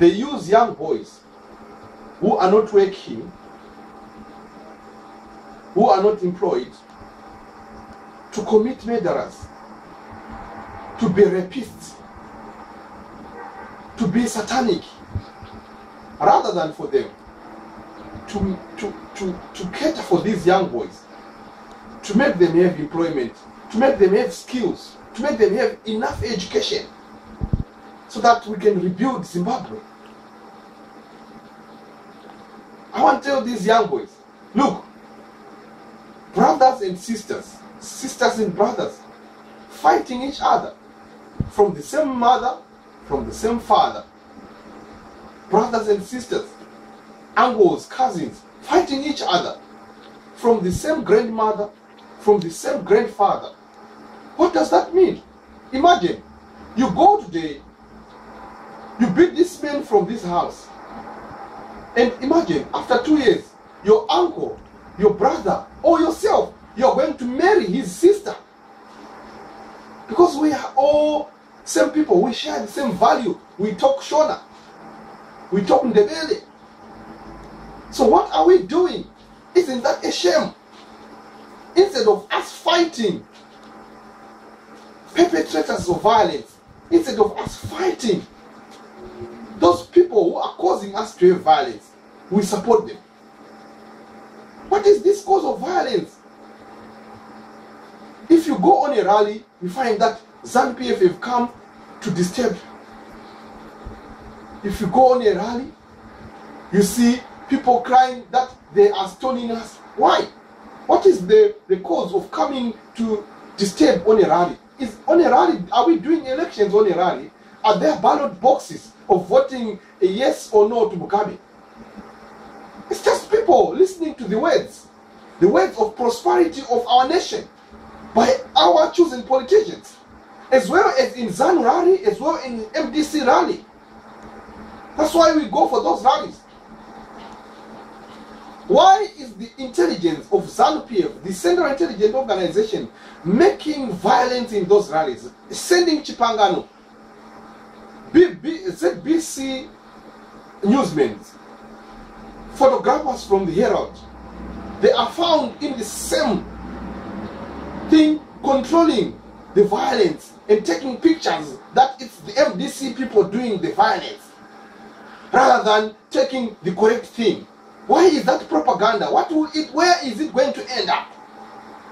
They use young boys who are not working, who are not employed, to commit murderers, to be rapists, to be satanic, rather than for them to cater for these young boys, to make them have employment, to make them have skills, to make them have enough education so that we can rebuild Zimbabwe. I want to tell these young boys, look, brothers and sisters, sisters and brothers, fighting each other from the same mother, from the same father, brothers and sisters, uncles, cousins, fighting each other from the same grandmother, from the same grandfather. What does that mean? Imagine, you go today, you beat this man from this house, and imagine, after 2 years, your uncle, your brother, or yourself, you're going to marry his sister. Because we are all same people, we share the same value. We talk Shona, we talk Ndebele. So what are we doing? Isn't that a shame? Instead of us fighting perpetrators of violence, instead of us fighting those people who are causing us to have violence, we support them. What is this cause of violence? If you go on a rally, you find that zanu-pf have come to disturb. If you go on a rally, you see people crying that they are stoning us. Why? What is the cause of coming to disturb on a rally? Is on a rally, are we doing elections on a rally? Are there ballot boxes of voting a yes or no to Mugabe? It's just people listening to the words of prosperity of our nation by our chosen politicians, as well as in ZANU rally, as well in MDC rally. That's why we go for those rallies. Why is the intelligence of ZANU-PF, the Central Intelligence Organization, making violence in those rallies, sending chipangano, ZBC newsmen, photographers from the Herald? They are found in the same thing, controlling the violence and taking pictures that it's the MDC people doing the violence, rather than taking the correct thing. Why is that propaganda? What will it, where is it going to end up?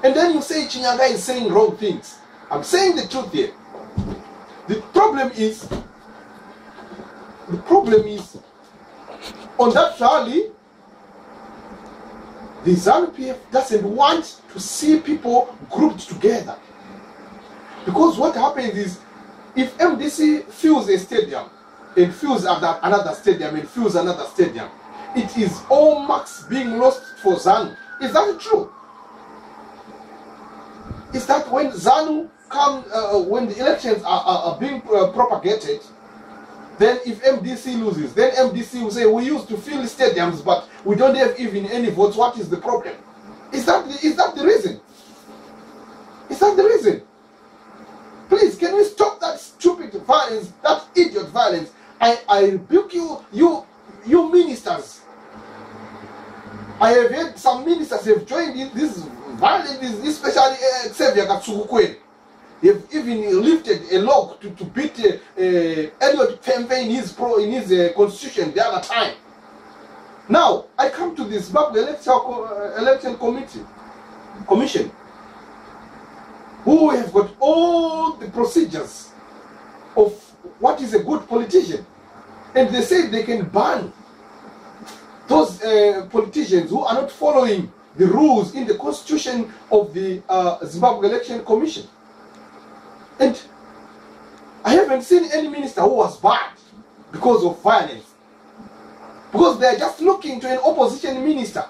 And then you say Chinyanga is saying wrong things. I'm saying the truth here. The problem is on that rally, the ZANU-PF doesn't want to see people grouped together. Because what happens is, if MDC fills a stadium, and fills another stadium, and fills another stadium, it is all marks being lost for ZANU. Is that true? Is that when ZANU come, when the elections are being propagated, then if MDC loses, then MDC will say, we used to fill stadiums, but we don't have even any votes. What is the problem? Is that the reason? Is that the reason? Please, can we stop that stupid violence, that idiot violence? I rebuke you ministers. I have heard some ministers have joined in this violence, especially Xavier Katsukukwe. They've even lifted a log to beat Elliot Pembe in his constitution the other time. Now, I come to this Zimbabwe Election Commission, who have got all the procedures of what is a good politician. And they say they can ban those politicians who are not following the rules in the constitution of the Zimbabwe Election Commission. And I haven't seen any minister who was banned because of violence. Because they are just looking to an opposition minister.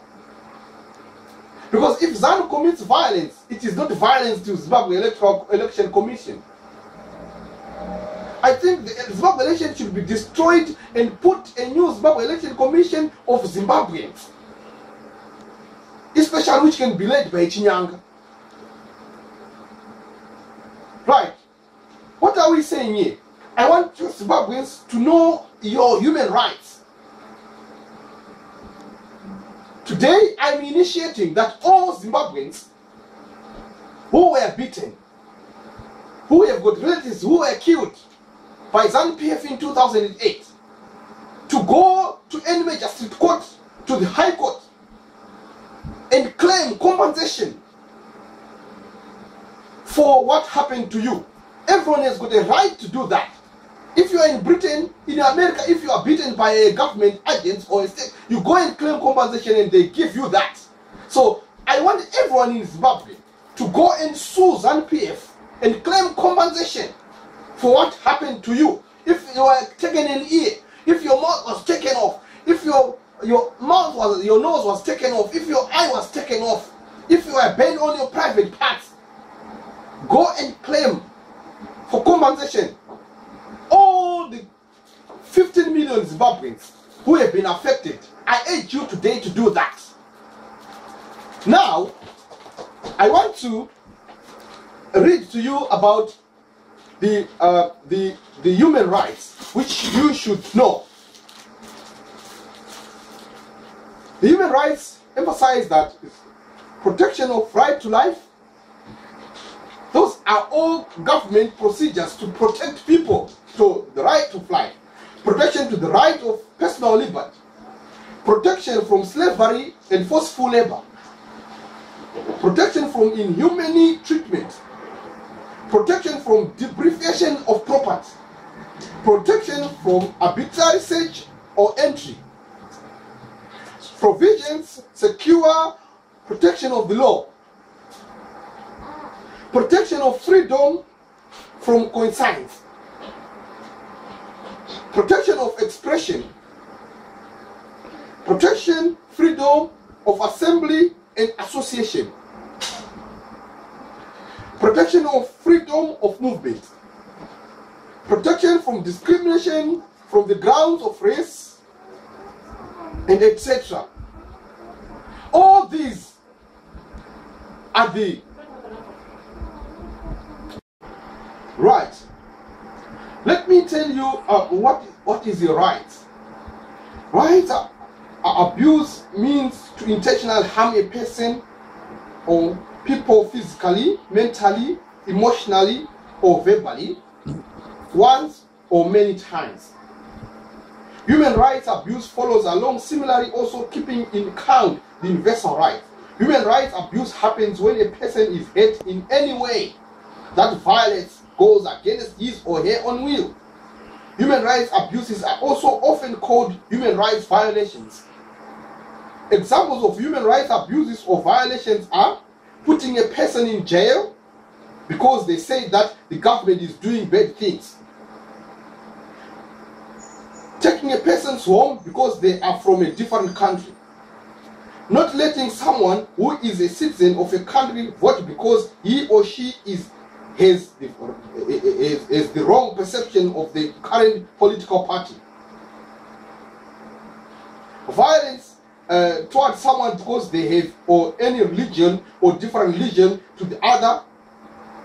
Because if ZANU commits violence, it is not violence to Zimbabwe Election Commission. I think the Zimbabwe election should be destroyed and put a new Zimbabwe Election Commission of Zimbabweans, especially which can be led by Chinyanga. Right. What are we saying here? I want Zimbabweans to know your human rights. Today, I'm initiating that all Zimbabweans who were beaten, who have got relatives who were killed by zanu-pf in 2008, to go to any magistrate court, to the High Court, and claim compensation for what happened to you. Everyone has got a right to do that. If you are in Britain, in America, if you are beaten by a government agent or a state, you go and claim compensation and they give you that. So I want everyone in Zimbabwe to go and sue zanu-pf and claim compensation for what happened to you. If you were taken an ear, if your mouth was taken off, if your nose was taken off, if your eye was taken off, if you were bent on your private parts, go and claim for compensation. All the 15 million Zimbabweans who have been affected, I urge you today to do that. Now, I want to read to you about the human rights which you should know. The human rights emphasize that protection of right to life. Those are all government procedures to protect people to the right to fly, protection to the right of personal liberty, protection from slavery and forceful labor, protection from inhumane treatment, protection from deprivation of property, protection from arbitrary search or entry, provisions secure protection of the law, protection of freedom from conscience, protection of expression, protection, freedom of assembly and association, protection of freedom of movement, protection from discrimination from the grounds of race, and etc. All these are the right. Let me tell you what is your right. Right? Abuse means to intentionally harm a person or people physically, mentally, emotionally, or verbally, once or many times. Human rights abuse follows along, similarly also keeping in count the universal right. Human rights abuse happens when a person is hurt in any way that violates goes against his or her own will. Human rights abuses are also often called human rights violations. Examples of human rights abuses or violations are putting a person in jail because they say that the government is doing bad things, taking a person's home because they are from a different country, not letting someone who is a citizen of a country vote because he or she has the wrong perception of the current political party. Violence towards someone because they have or any religion or different religion to the other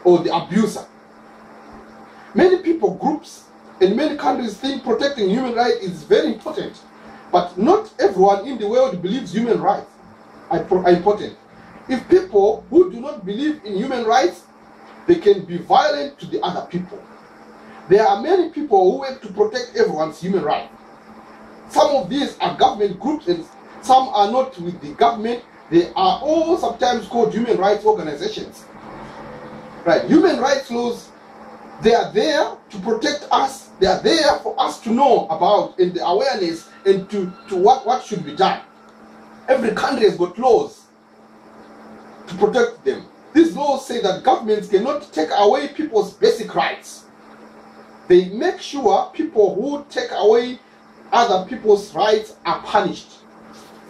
or the abuser. Many people, groups, and many countries think protecting human rights is very important, but not everyone in the world believes human rights are important. If people who do not believe in human rights, they can be violent to the other people. There are many people who work to protect everyone's human rights. Some of these are government groups and some are not with the government. They are all sometimes called human rights organizations. Right? Human rights laws, they are there to protect us. They are there for us to know about and the awareness and to what should be done. Every country has got laws to protect them. These laws say that governments cannot take away people's basic rights. They make sure people who take away other people's rights are punished.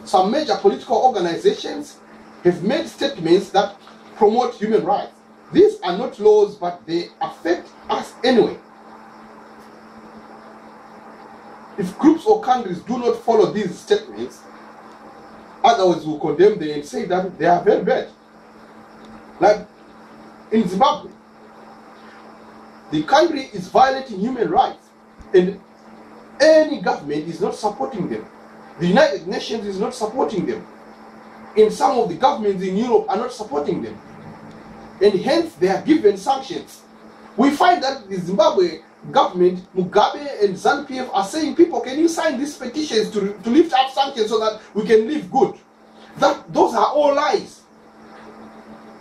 Some major political organizations have made statements that promote human rights. These are not laws, but they affect us anyway. If groups or countries do not follow these statements, others will condemn them and say that they are very bad. Like in Zimbabwe, the country is violating human rights, and any Neni government is not supporting them. The United Nations is not supporting them. And some of the governments in Europe are not supporting them. And hence they are given sanctions. We find that the Zimbabwe government, Mugabe and zanu-pf are saying, people, can you sign these petitions to lift up sanctions so that we can live good? Those are all lies.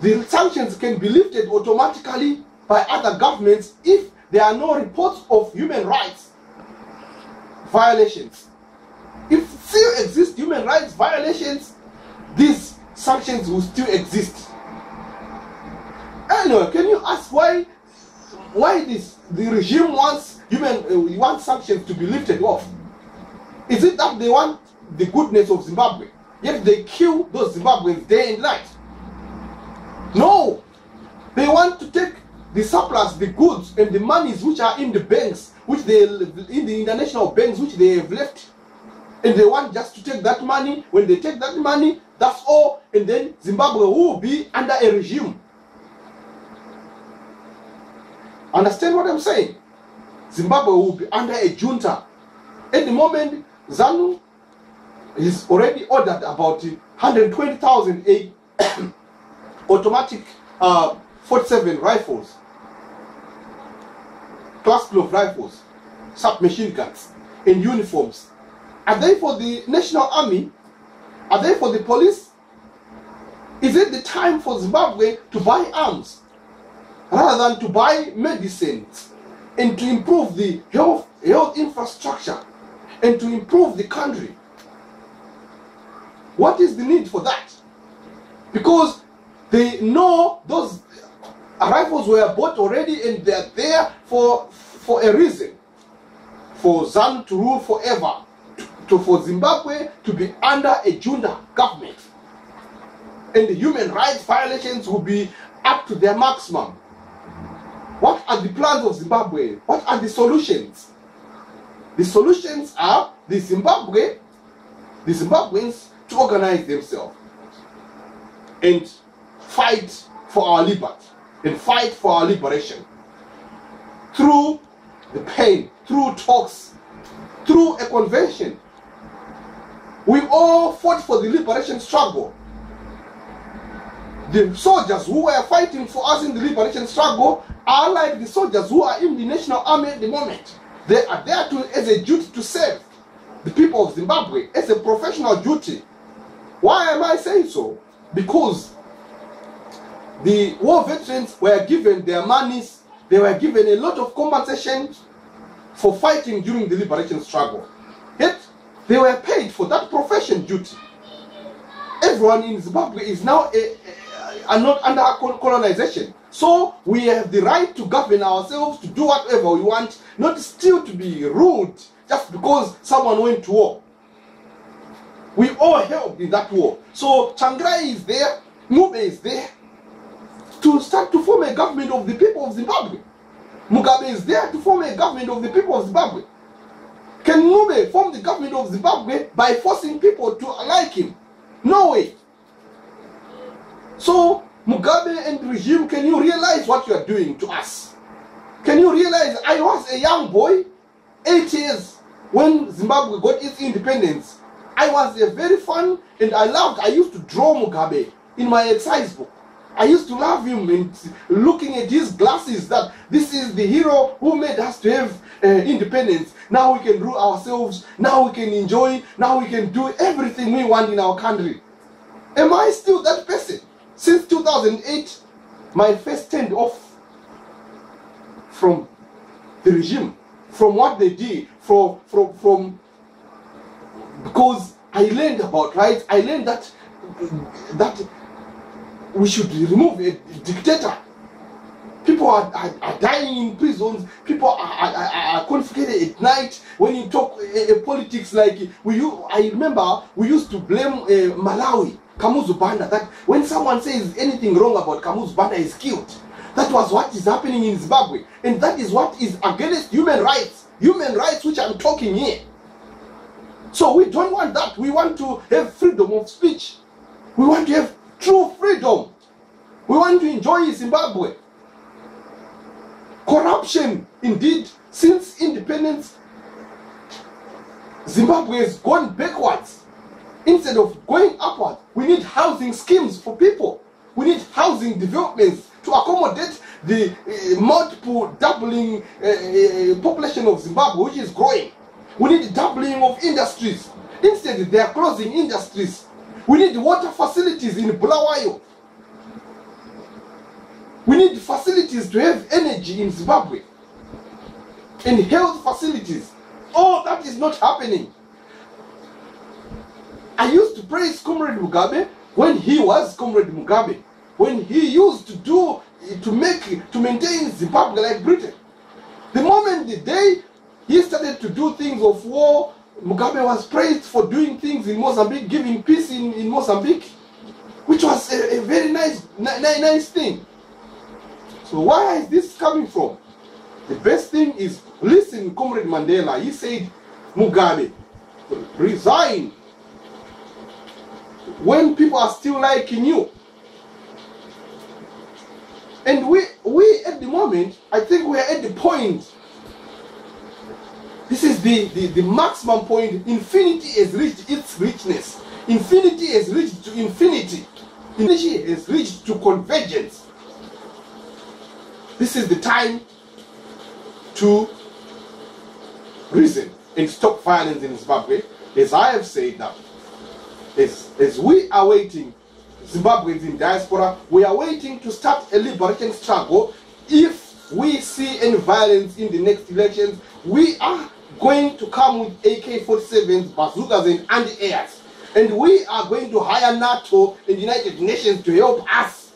The sanctions can be lifted automatically by other governments if there are no reports of human rights violations. If still exist human rights violations, these sanctions will still exist. Anyway, can you ask why the regime wants sanctions to be lifted off? Is it that they want the goodness of Zimbabwe, yet they kill those Zimbabweans day and night? No, they want to take the surplus, the goods and the monies which are in the banks, in the international banks which they have left, and they want just to take that money. When they take that money, that's all, and then Zimbabwe will be under a regime. Understand what I'm saying? Zimbabwe will be under a junta. At the moment, ZANU is already ordered about 120,000 automatic 47 rifles, class glove rifles, submachine guns, and uniforms. Are they for the national army? Are they for the police? Is it the time for Zimbabwe to buy arms rather than to buy medicines and to improve the health infrastructure and to improve the country? What is the need for that? Because they know those rifles were bought already and they are there for a reason. For ZANU to rule forever. For Zimbabwe to be under a junta government. And the human rights violations will be up to their maximum. What are the plans of Zimbabwe? What are the solutions? The solutions are the Zimbabweans to organize themselves and fight for our liberty and fight for our liberation through the pain, through talks, through a convention. We all fought for the liberation struggle. The soldiers who were fighting for us in the liberation struggle are like the soldiers who are in the national army at the moment. They are there as a duty to serve the people of Zimbabwe, as a professional duty. Why am I saying so? Because the war veterans were given their monies, they were given a lot of compensation for fighting during the liberation struggle. Yet, they were paid for that profession duty. Everyone in Zimbabwe is now not under colonization. So we have the right to govern ourselves, to do whatever we want, not still to be ruled just because someone went to war. We all helped in that war. So Tsvangirai is there, Mugabe is there, to start to form a government of the people of Zimbabwe. Mugabe is there to form a government of the people of Zimbabwe. Can Mugabe form the government of Zimbabwe by forcing people to like him? No way. So, Mugabe and regime, can you realize what you are doing to us? Can you realize I was a young boy, 8 years, when Zimbabwe got its independence. I was a very fun and I used to draw Mugabe in my exercise book. I used to love him and looking at his glasses that this is the hero who made us to have independence. Now we can rule ourselves, now we can enjoy, now we can do everything we want in our country. Am I still that person? Since 2008, my face turned off from the regime, from what they did, from because I learned about rights. I learned that we should remove a dictator. People are dying in prisons. People are confiscated at night. When you talk politics, like I remember we used to blame Malawi, Kamuzu Banda, that when someone says anything wrong about Kamuzu Banda is killed. That was what is happening in Zimbabwe, and that is what is against human rights. Human rights, which I'm talking here. So we don't want that. We want to have freedom of speech. We want to have true freedom. We want to enjoy Zimbabwe. Corruption, indeed, since independence, Zimbabwe has gone backwards instead of going upward. We need housing schemes for people. We need housing developments to accommodate the multiple doubling population of Zimbabwe, which is growing. We need doubling of industries. Instead, they are closing industries. We need water facilities in Bulawayo. We need facilities to have energy in Zimbabwe. And health facilities. All that is not happening. I used to praise Comrade Mugabe when he was Comrade Mugabe. When he used to maintain Zimbabwe like Britain. The moment the day he started to do things of war, Mugabe was praised for doing things in Mozambique, giving peace in Mozambique, which was a very nice thing. So where is this coming from? The best thing is, listen, Comrade Mandela, he said, Mugabe, resign when people are still liking you. And we at the moment, I think we are at the point. This is the maximum point. Infinity has reached its richness. Infinity has reached to infinity. Infinity has reached to convergence. This is the time to reason and stop violence in Zimbabwe. As I have said that, as we are waiting, Zimbabweans in diaspora, we are waiting to start a liberation struggle. If we see any violence in the next elections, we are going to come with AK-47s, bazookas and anti-airs. And we are going to hire NATO and United Nations to help us.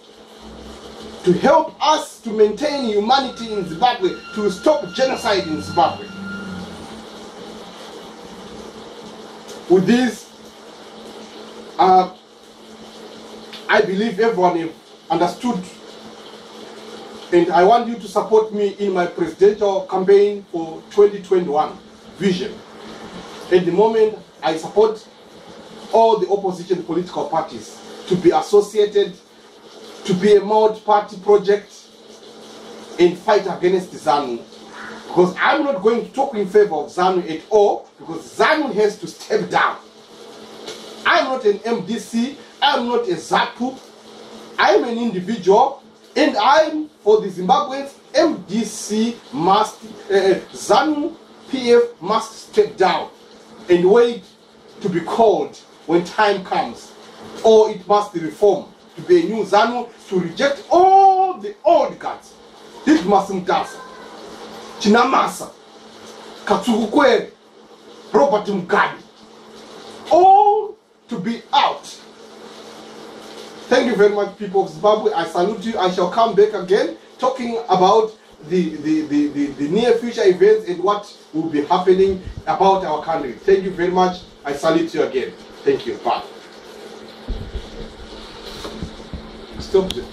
To help us to maintain humanity in Zimbabwe, to stop genocide in Zimbabwe. With this, I believe everyone has understood, and I want you to support me in my presidential campaign for 2021 vision. At the moment, I support all the opposition political parties to be associated, to be a multi-party project and fight against ZANU. Because I'm not going to talk in favor of ZANU at all, because ZANU has to step down. I'm not an MDC, I'm not a ZAPU, I'm an individual, and I'm for the Zimbabweans. MDC must, Zanu-pf must step down and wait to be called when time comes, or it must reform to be a new ZANU, to reject all the old guards. This Masimtasa, Chinamasa, Katsukukwere, Robert Mugabe, all to be out. Thank you very much, people of Zimbabwe. I salute you. I shall come back again talking about the near future events and what will be happening about our country. Thank you very much. I salute you again. Thank you. Bye. Stop this.